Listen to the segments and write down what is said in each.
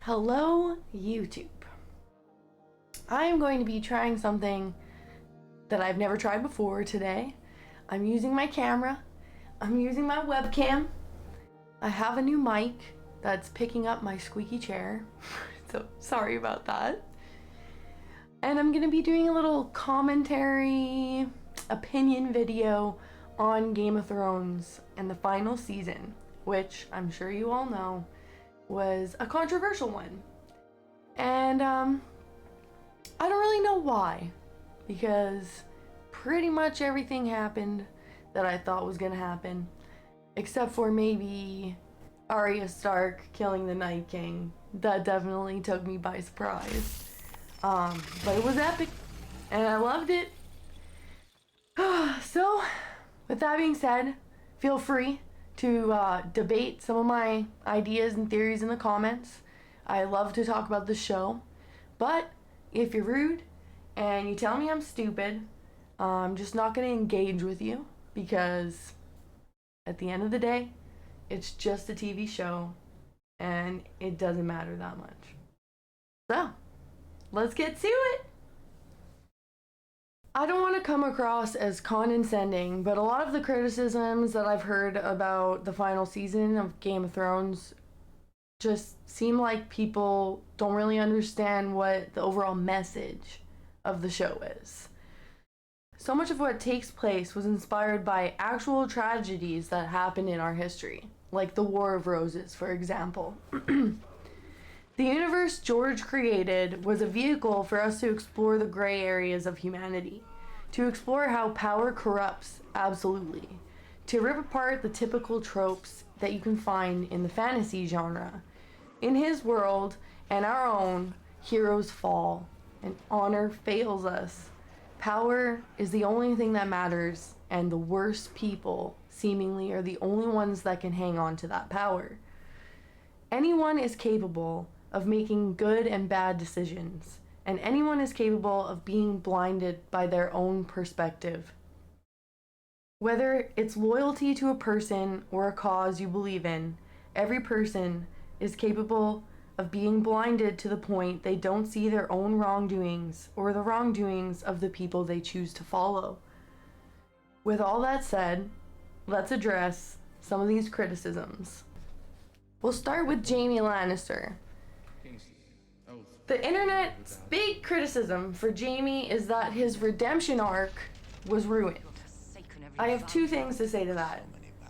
Hello, YouTube. I am going to be trying something that I've never tried before today. I'm using my camera. I'm using my webcam. I have a new mic that's picking up my squeaky chair. So sorry about that. And I'm going to be doing a little commentary, opinion video on Game of Thrones and the final season, which I'm sure you all know was a controversial one. And I don't really know why, because pretty much everything happened that I thought was gonna happen, except for maybe Arya Stark killing the Night King. That definitely took me by surprise. But it was epic and I loved it. So with that being said, feel free to debate some of my ideas and theories in the comments. I love to talk about the show, but if you're rude and you tell me I'm stupid, I'm just not going to engage with you, because at the end of the day, it's just a TV show and it doesn't matter that much. So let's get to it. I don't want to come across as condescending, but a lot of the criticisms that I've heard about the final season of Game of Thrones just seem like people don't really understand what the overall message of the show is. So much of what takes place was inspired by actual tragedies that happened in our history, like the War of Roses, for example. The universe George created was a vehicle for us to explore the gray areas of humanity, to explore how power corrupts absolutely, to rip apart the typical tropes that you can find in the fantasy genre. In his world and our own, heroes fall, and honor fails us. Power is the only thing that matters, and the worst people seemingly are the only ones that can hang on to that power. Anyone is capable of making good and bad decisions, and anyone is capable of being blinded by their own perspective. Whether it's loyalty to a person or a cause you believe in, every person is capable of being blinded to the point they don't see their own wrongdoings or the wrongdoings of the people they choose to follow. With all that said, let's address some of these criticisms. We'll start with Jaime Lannister. The internet's big criticism for Jaime is that his redemption arc was ruined. I have two things to say to that.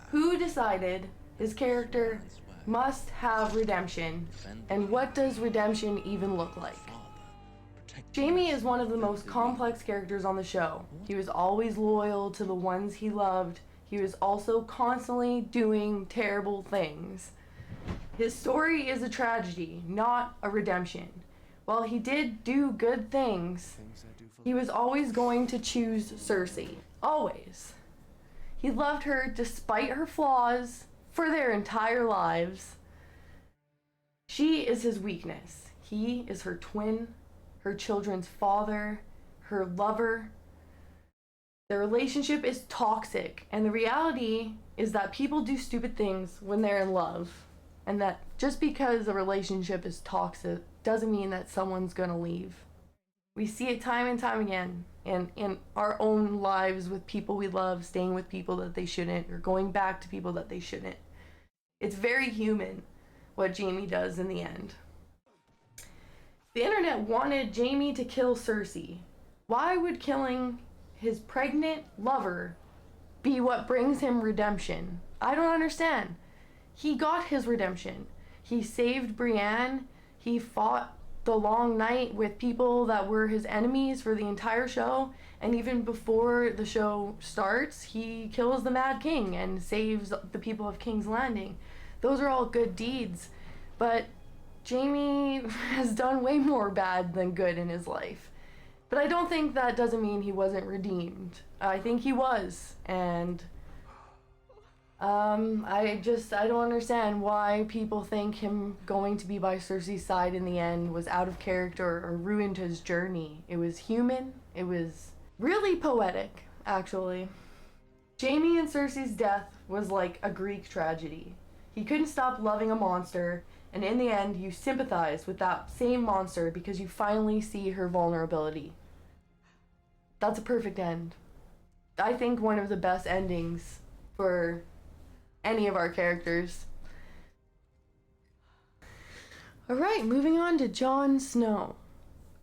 Who decided his character must have redemption, and what does redemption even look like? Jaime is one of the most complex characters on the show. He was always loyal to the ones he loved. He was also constantly doing terrible things. His story is a tragedy, not a redemption. While he did do good things, he was always going to choose Cersei. Always. He loved her despite her flaws for their entire lives. She is his weakness. He is her twin, her children's father, her lover. Their relationship is toxic, and the reality is that people do stupid things when they're in love. And that just because a relationship is toxic doesn't mean that someone's gonna leave. We see it time and time again in our own lives with people we love, staying with people that they shouldn't, or going back to people that they shouldn't. It's very human what Jaime does in the end. The internet wanted Jaime to kill Cersei. Why would killing his pregnant lover be what brings him redemption? I don't understand. He got his redemption. He saved Brienne. He fought the long night with people that were his enemies for the entire show. And even before the show starts, he kills the Mad King and saves the people of King's Landing. Those are all good deeds. But Jaime has done way more bad than good in his life. But I don't think that doesn't mean he wasn't redeemed. I think he was. And I don't understand why people think him going to be by Cersei's side in the end was out of character or ruined his journey. It was human. It was really poetic, actually. Jaime and Cersei's death was like a Greek tragedy. He couldn't stop loving a monster, And in the end, you sympathize with that same monster because you finally see her vulnerability. That's a perfect end. I think one of the best endings for any of our characters. Alright, moving on to Jon Snow.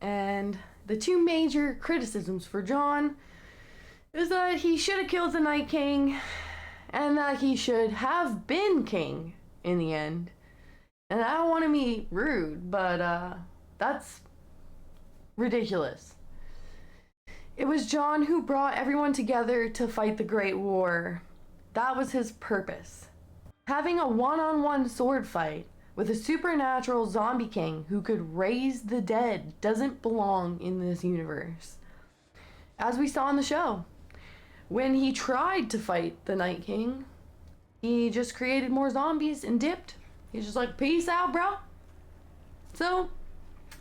And the two major criticisms for Jon is that he should have killed the Night King and that he should have been king in the end. And I don't want to be rude, but that's ridiculous. It was Jon who brought everyone together to fight the Great War. That was his purpose. Having a one-on-one sword fight with a supernatural zombie king who could raise the dead doesn't belong in this universe. As we saw in the show, when he tried to fight the Night King, he just created more zombies and dipped. He's just like, peace out, bro. So,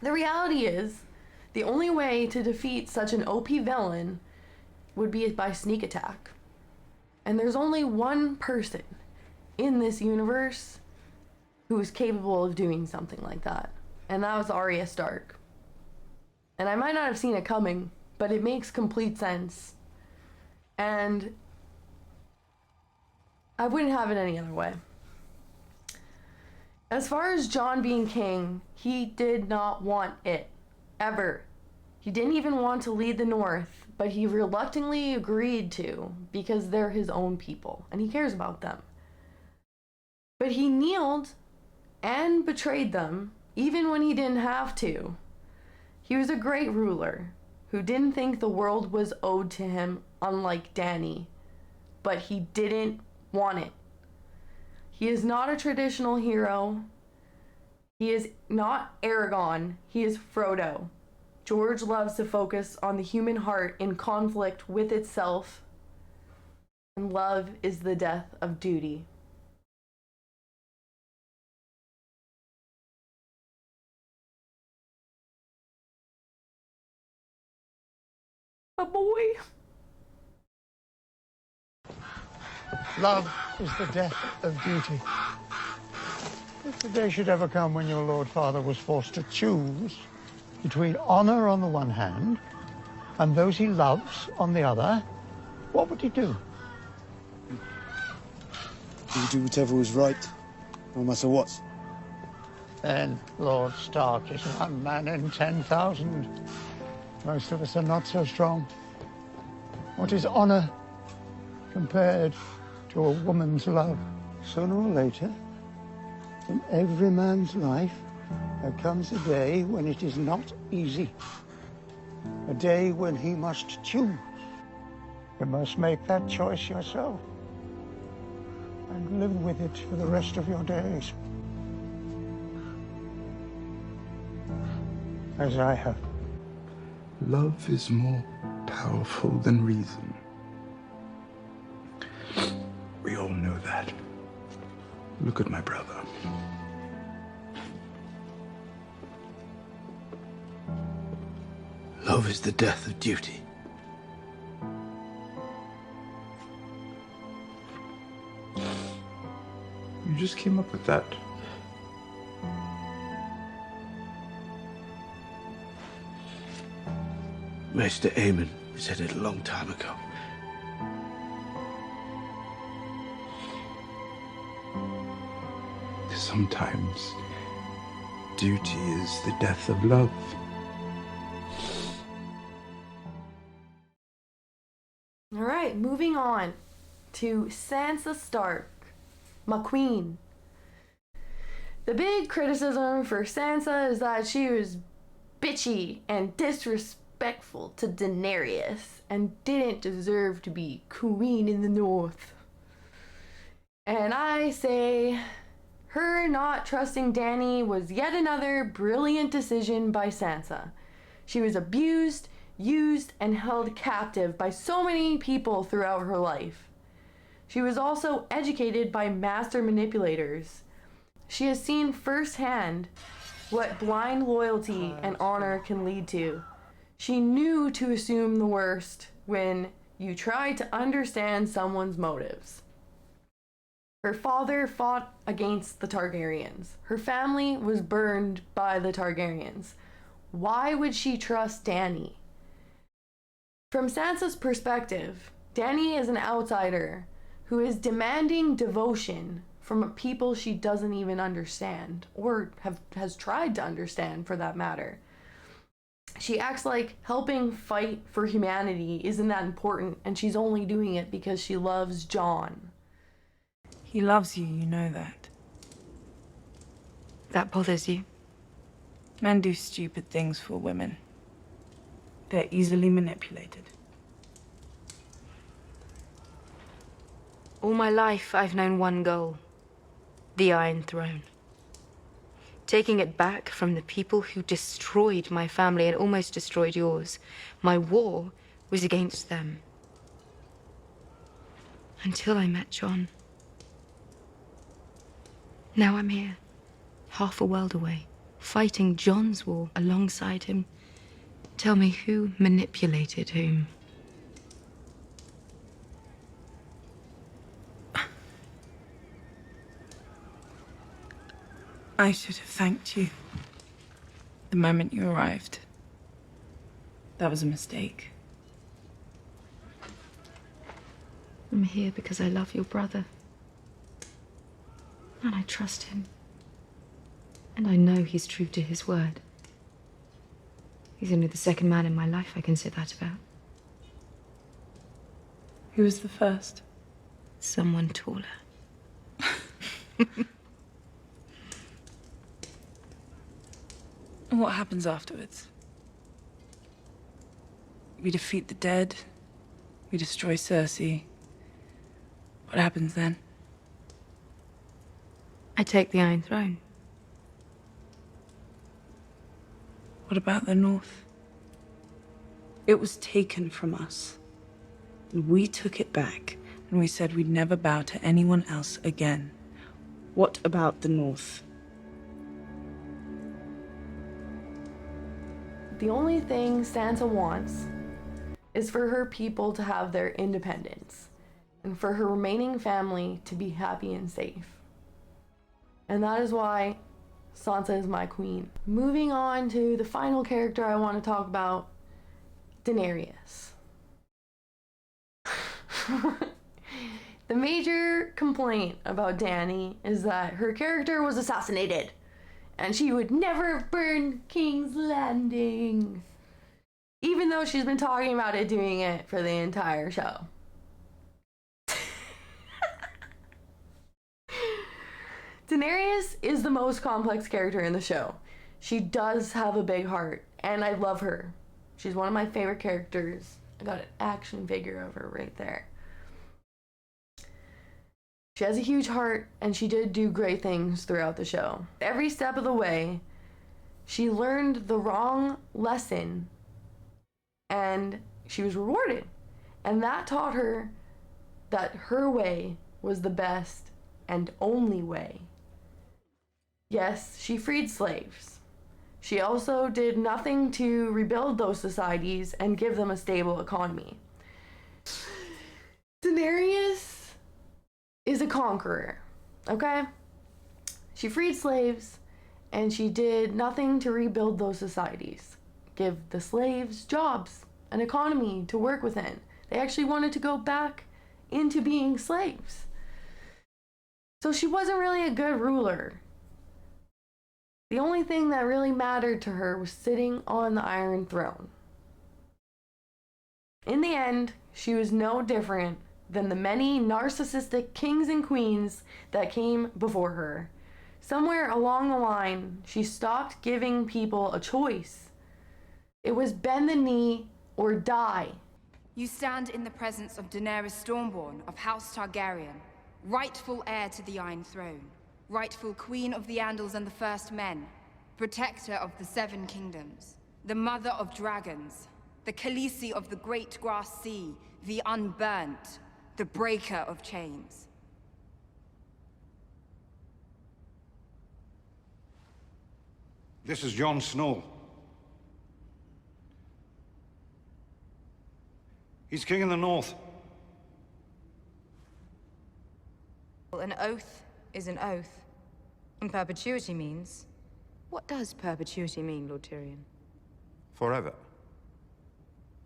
the reality is, the only way to defeat such an OP villain would be by sneak attack. And there's only one person in this universe who is capable of doing something like that. And that was Arya Stark. And I might not have seen it coming, but it makes complete sense. And I wouldn't have it any other way. As far as Jon being king, he did not want it. Ever. He didn't even want to lead the North, but he reluctantly agreed to because they're his own people, and he cares about them. But he kneeled and betrayed them, even when he didn't have to. He was a great ruler who didn't think the world was owed to him, unlike Dany, but he didn't want it. He is not a traditional hero. He is not Aragorn. He is Frodo. George loves to focus on the human heart in conflict with itself, and love is the death of duty. A boy. Love is the death of duty. If the day should ever come when your Lord Father was forced to choose between honor on the one hand and those he loves on the other, what would he do? He would do whatever was right, no matter what. Then Lord Stark is one man in 10,000. Most of us are not so strong. What is honor compared to a woman's love? Sooner or later, in every man's life, there comes a day when it is not easy. A day when he must choose. You must make that choice yourself and live with it for the rest of your days. As I have. Love is more powerful than reason. We all know that. Look at my brother. Love is the death of duty. You just came up with that. Maester Aemon said it a long time ago. Sometimes duty is the death of love. All right, moving on to Sansa Stark, my queen. The big criticism for Sansa is that she was bitchy and disrespectful to Daenerys and didn't deserve to be queen in the North. And I say, her not trusting Dany was yet another brilliant decision by Sansa. She was abused, used, and held captive by so many people throughout her life. She was also educated by master manipulators. She has seen firsthand what blind loyalty and honor can lead to. She knew to assume the worst when you try to understand someone's motives. Her father fought against the Targaryens. Her family was burned by the Targaryens. Why would she trust Dany? From Sansa's perspective, Dany is an outsider who is demanding devotion from a people she doesn't even understand, or has tried to understand for that matter. She acts like helping fight for humanity isn't that important, and she's only doing it because she loves Jon. He loves you, you know that. That bothers you? Men do stupid things for women. They're easily manipulated. All my life, I've known one goal. The Iron Throne. Taking it back from the people who destroyed my family and almost destroyed yours. My war was against them. Until I met Jon. Now I'm here, half a world away, fighting Jon's war alongside him. Tell me, who manipulated whom? I should have thanked you the moment you arrived. That was a mistake. I'm here because I love your brother. And I trust him. And I know he's true to his word. He's only the second man in my life I can say that about. Who was the first? Someone taller. And what happens afterwards? We defeat the dead. We destroy Cersei. What happens then? I take the Iron Throne. What about the North? It was taken from us. And we took it back, and we said we'd never bow to anyone else again. What about the North? The only thing Sansa wants is for her people to have their independence and for her remaining family to be happy and safe. And that is why Sansa is my queen. Moving on to the final character I want to talk about, Daenerys. The major complaint about Dany is that her character was assassinated and she would never burn King's Landing, even though she's been talking about it, doing it for the entire show. Daenerys is the most complex character in the show. She does have a big heart, and I love her. She's one of my favorite characters. I got an action figure of her right there. She has a huge heart, and she did do great things throughout the show. Every step of the way, she learned the wrong lesson, and she was rewarded. And that taught her that her way was the best and only way. Yes, she freed slaves. She also did nothing to rebuild those societies and give them a stable economy. Daenerys is a conqueror, okay? She freed slaves, and she did nothing to rebuild those societies. Give the slaves jobs, an economy to work within. They actually wanted to go back into being slaves. So she wasn't really a good ruler. The only thing that really mattered to her was sitting on the Iron Throne. In the end, she was no different than the many narcissistic kings and queens that came before her. Somewhere along the line, she stopped giving people a choice. It was bend the knee or die. You stand in the presence of Daenerys Stormborn of House Targaryen, rightful heir to the Iron Throne, rightful queen of the Andals and the First Men, protector of the Seven Kingdoms, the mother of dragons, the Khaleesi of the Great Grass Sea, the Unburnt, the breaker of chains. This is Jon Snow. He's king in the north. An oath is an oath. And perpetuity means... What does perpetuity mean, Lord Tyrion? Forever.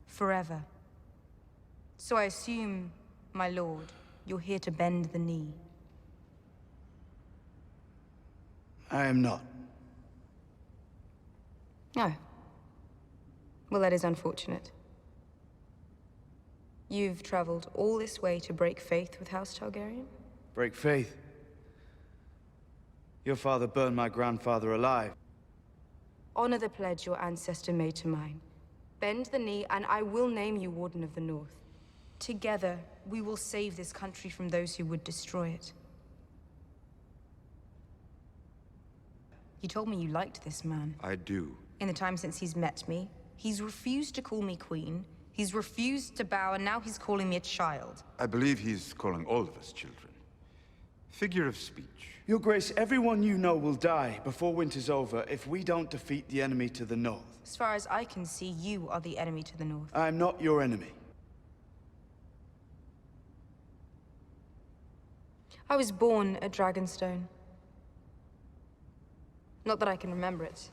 Forever. So I assume, my lord, you're here to bend the knee. I am not. Oh. Well, that is unfortunate. You've traveled all this way to break faith with House Targaryen? Break faith. Your father burned my grandfather alive. Honor the pledge your ancestor made to mine. Bend the knee, and I will name you Warden of the North. Together, we will save this country from those who would destroy it. You told me you liked this man. I do. In the time since he's met me, he's refused to call me queen, he's refused to bow, and now he's calling me a child. I believe he's calling all of us children. Figure of speech. Your Grace, everyone you know will die before winter's over if we don't defeat the enemy to the north. As far as I can see, you are the enemy to the north. I'm not your enemy. I was born at Dragonstone. Not that I can remember it.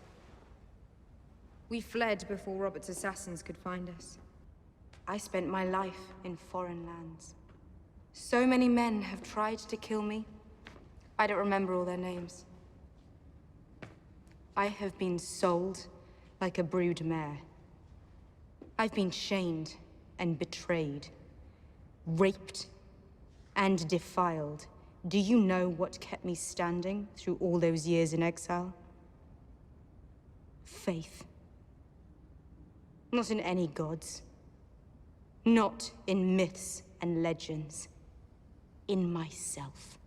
We fled before Robert's assassins could find us. I spent my life in foreign lands. So many men have tried to kill me. I don't remember all their names. I have been sold like a brood mare. I've been shamed and betrayed, raped and defiled. Do you know what kept me standing through all those years in exile? Faith. Not in any gods. Not in myths and legends. In myself.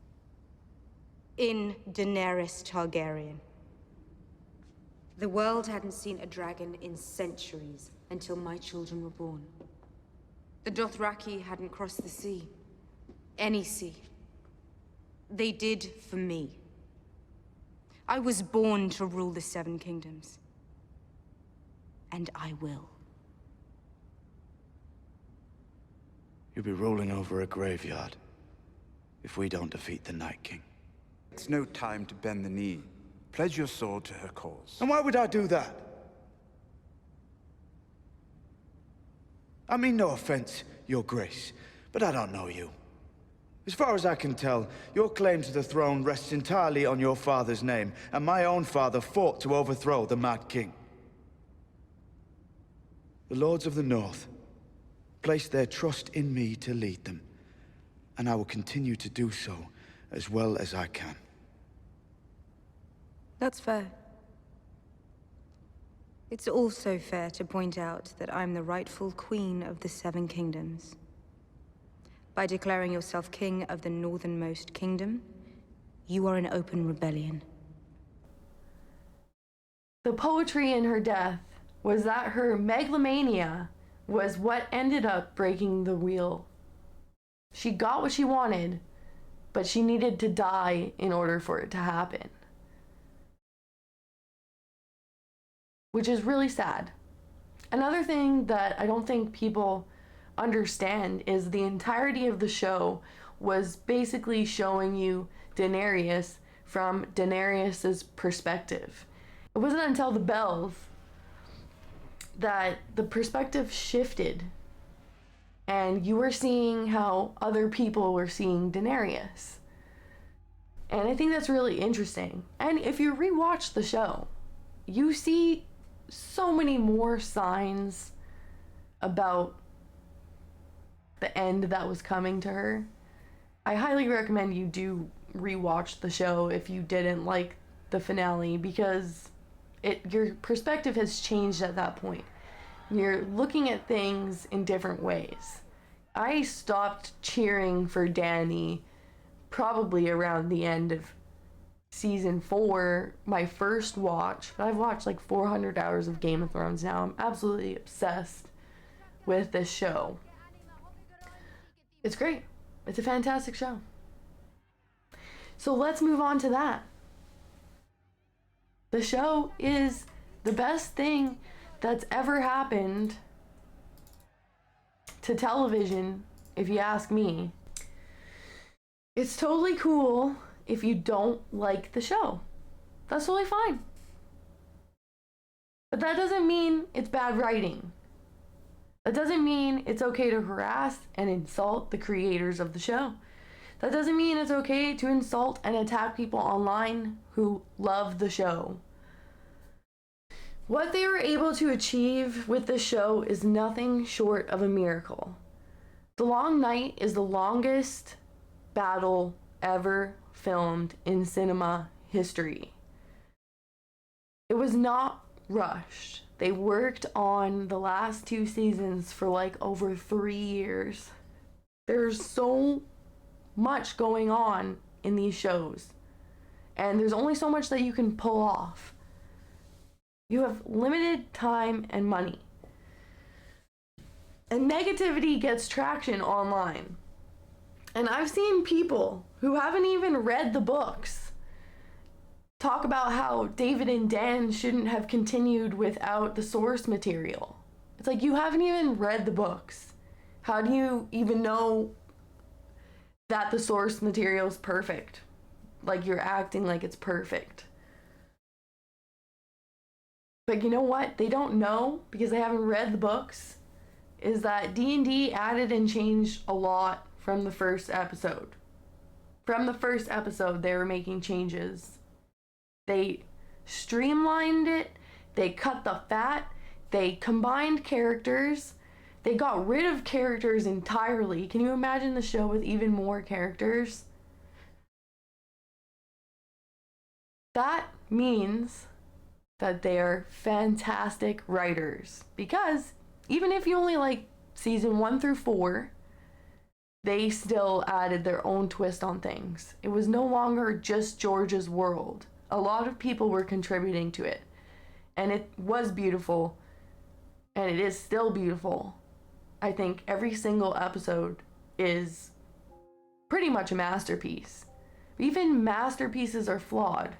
In Daenerys Targaryen. The world hadn't seen a dragon in centuries until my children were born. The Dothraki hadn't crossed the sea. Any sea. They did for me. I was born to rule the Seven Kingdoms. And I will. You'll be rolling over a graveyard if we don't defeat the Night King. It's no time to bend the knee. Pledge your sword to her cause. And why would I do that? I mean no offense, Your Grace, but I don't know you. As far as I can tell, your claim to the throne rests entirely on your father's name, and my own father fought to overthrow the Mad King. The Lords of the North placed their trust in me to lead them, and I will continue to do so as well as I can. That's fair. It's also fair to point out that I'm the rightful queen of the Seven Kingdoms. By declaring yourself king of the northernmost kingdom, you are in open rebellion. The poetry in her death was that her megalomania was what ended up breaking the wheel. She got what she wanted, but she needed to die in order for it to happen. Which is really sad. Another thing that I don't think people understand is the entirety of the show was basically showing you Daenerys from Daenerys's perspective. It wasn't until the bells that the perspective shifted and you were seeing how other people were seeing Daenerys. And I think that's really interesting. And if you rewatch the show, you see so many more signs about the end that was coming to her. I highly recommend you do rewatch the show if you didn't like the finale, because your perspective has changed at that point. You're looking at things in different ways. I stopped cheering for Dany probably around the end of season 4, my first watch. I've watched like 400 hours of Game of Thrones now. I'm absolutely obsessed with this show. It's great. It's a fantastic show. So let's move on to that. The show is the best thing that's ever happened to television, if you ask me. It's totally cool if you don't like the show. That's totally fine. But that doesn't mean it's bad writing. That doesn't mean it's okay to harass and insult the creators of the show. That doesn't mean it's okay to insult and attack people online who love the show. What they were able to achieve with the show is nothing short of a miracle. The Long Night is the longest battle ever filmed in cinema history. It was not rushed. They worked on the last 2 seasons for like over 3 years. There's so much going on in these shows, and there's only so much that you can pull off. You have limited time and money. And negativity gets traction online. And I've seen people who haven't even read the books talk about how David and Dan shouldn't have continued without the source material. It's like, you haven't even read the books. How do you even know that the source material is perfect? Like, you're acting like it's perfect. But you know what they don't know, because they haven't read the books, is that D&D added and changed a lot from the first episode. From the first episode, they were making changes. They streamlined it, they cut the fat, they combined characters, they got rid of characters entirely. Can you imagine the show with even more characters? That means that they are fantastic writers, because even if you only like season 1 through 4, they still added their own twist on things. It was no longer just George's world. A lot of people were contributing to it, and it was beautiful, and it is still beautiful. I think every single episode is pretty much a masterpiece. Even masterpieces are flawed.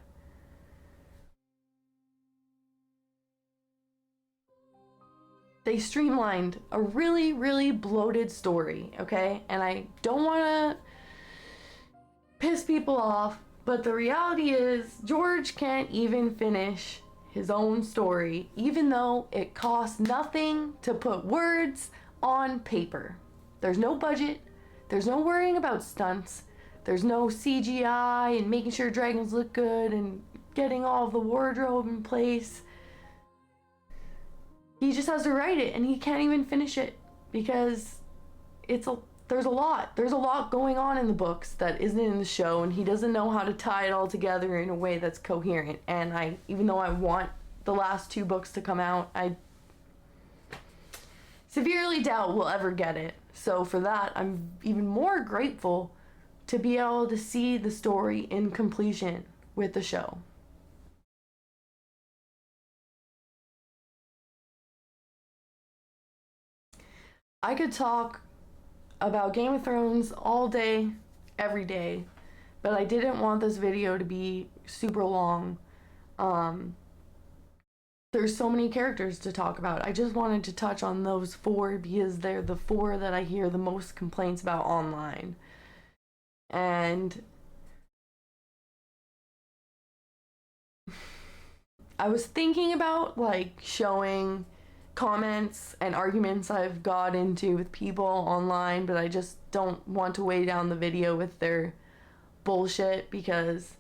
They streamlined a really, really bloated story, okay? And I don't want to piss people off, but the reality is George can't even finish his own story, even though it costs nothing to put words on paper. There's no budget, there's no worrying about stunts, there's no CGI and making sure dragons look good and getting all of the wardrobe in place. He just has to write it, and he can't even finish it because there's a lot going on in the books that isn't in the show, and he doesn't know how to tie it all together in a way that's coherent. And even though I want the last 2 books to come out, I severely doubt we'll ever get it. So for that, I'm even more grateful to be able to see the story in completion with the show. I could talk about Game of Thrones all day, every day, but I didn't want this video to be super long. There's so many characters to talk about. I just wanted to touch on those 4 because they're the 4 that I hear the most complaints about online. And I was thinking about like showing comments and arguments I've got into with people online, but I just don't want to weigh down the video with their bullshit, because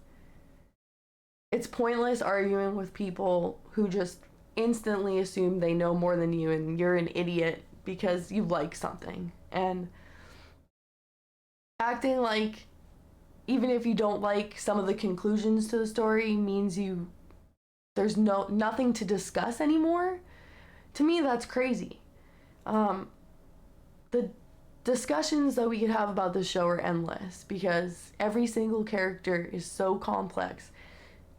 it's pointless arguing with people who just instantly assume they know more than you and you're an idiot because you like something. And acting like even if you don't like some of the conclusions to the story means there's nothing to discuss anymore. To me, that's crazy. The discussions that we could have about the show are endless because every single character is so complex.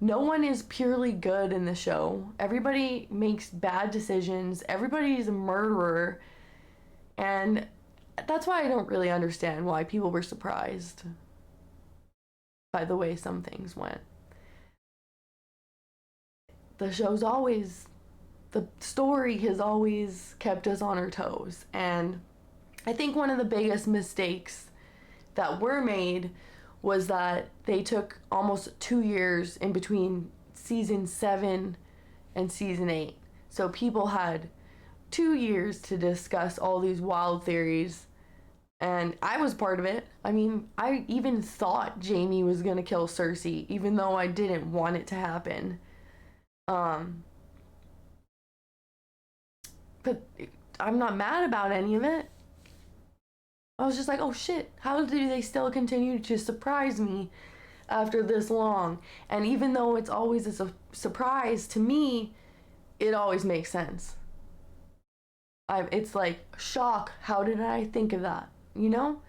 No one is purely good in the show. Everybody makes bad decisions. Everybody's a murderer. And that's why I don't really understand why people were surprised by the way some things went. The story has always kept us on our toes. And I think one of the biggest mistakes that were made was that they took almost 2 years in between season 7 and season 8. So people had 2 years to discuss all these wild theories, and I was part of it. I mean, I even thought Jaime was gonna kill Cersei, even though I didn't want it to happen. But I'm not mad about any of it. I was just like, oh shit, how do they still continue to surprise me after this long? And even though it's always a surprise to me, it always makes sense. It's like, shock, how did I think of that? You know?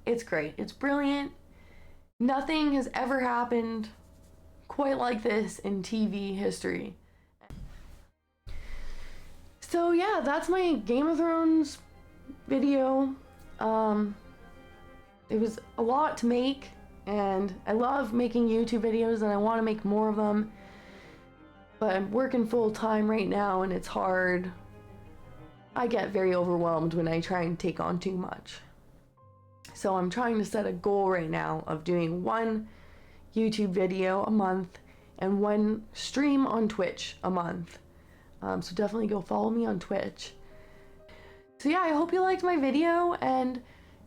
It's great, it's brilliant. Nothing has ever happened quite like this in TV history. So yeah, that's my Game of Thrones video. It was a lot to make, and I love making YouTube videos and I want to make more of them, but I'm working full time right now and it's hard. I get very overwhelmed when I try and take on too much. So I'm trying to set a goal right now of doing 1 YouTube video a month and 1 stream on Twitch a month. So definitely go follow me on Twitch. So yeah, I hope you liked my video, and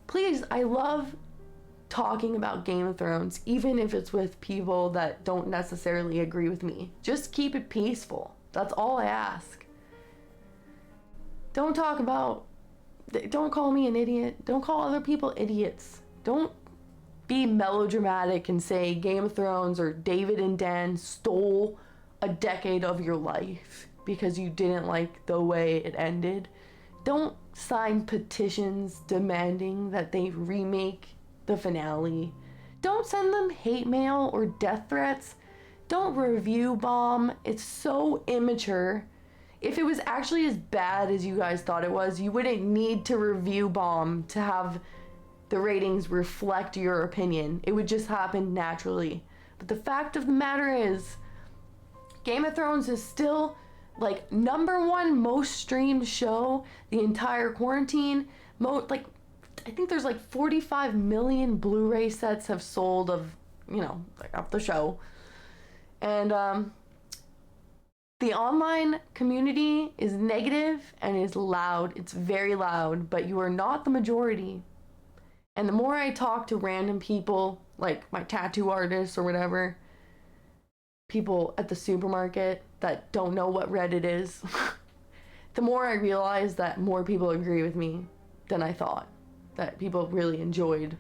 please, I love talking about Game of Thrones, even if it's with people that don't necessarily agree with me. Just keep it peaceful. That's all I ask. Don't call me an idiot. Don't call other people idiots. Don't be melodramatic and say Game of Thrones or David and Dan stole a decade of your life because you didn't like the way it ended. Don't sign petitions demanding that they remake the finale. Don't send them hate mail or death threats. Don't review bomb. It's so immature. If it was actually as bad as you guys thought it was, you wouldn't need to review bomb to have the ratings reflect your opinion. It would just happen naturally. But the fact of the matter is, Game of Thrones is still like #1 most streamed show the entire quarantine. I think there's like 45 million Blu-ray sets have sold of the show. And the online community is negative and is loud. It's very loud, but you are not the majority. And the more I talk to random people, like my tattoo artists or whatever, people at the supermarket that don't know what Reddit is, the more I realize that more people agree with me than I thought. That people really enjoyed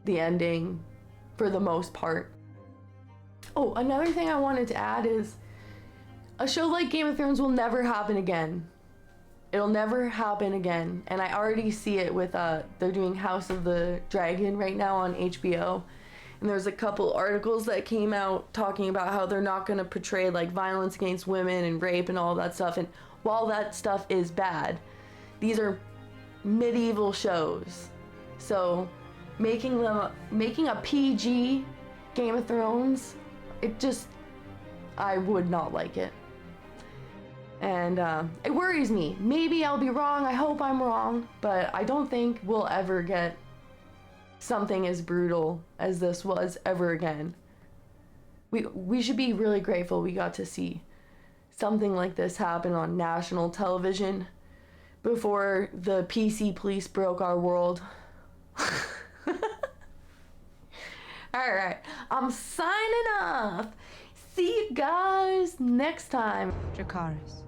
the ending for the most part. Oh, another thing I wanted to add is a show like Game of Thrones will never happen again. It'll never happen again. And I already see it with, they're doing House of the Dragon right now on HBO. And there's a couple articles that came out talking about how they're not gonna portray like violence against women and rape and all that stuff. And while that stuff is bad, these are medieval shows. So making a PG Game of Thrones, I would not like it. And it worries me. Maybe I'll be wrong, I hope I'm wrong, but I don't think we'll ever get something as brutal as this was ever again. We should be really grateful we got to see something like this happen on national television before the PC police broke our world. Alright, I'm signing off. See you guys next time. Dracarys.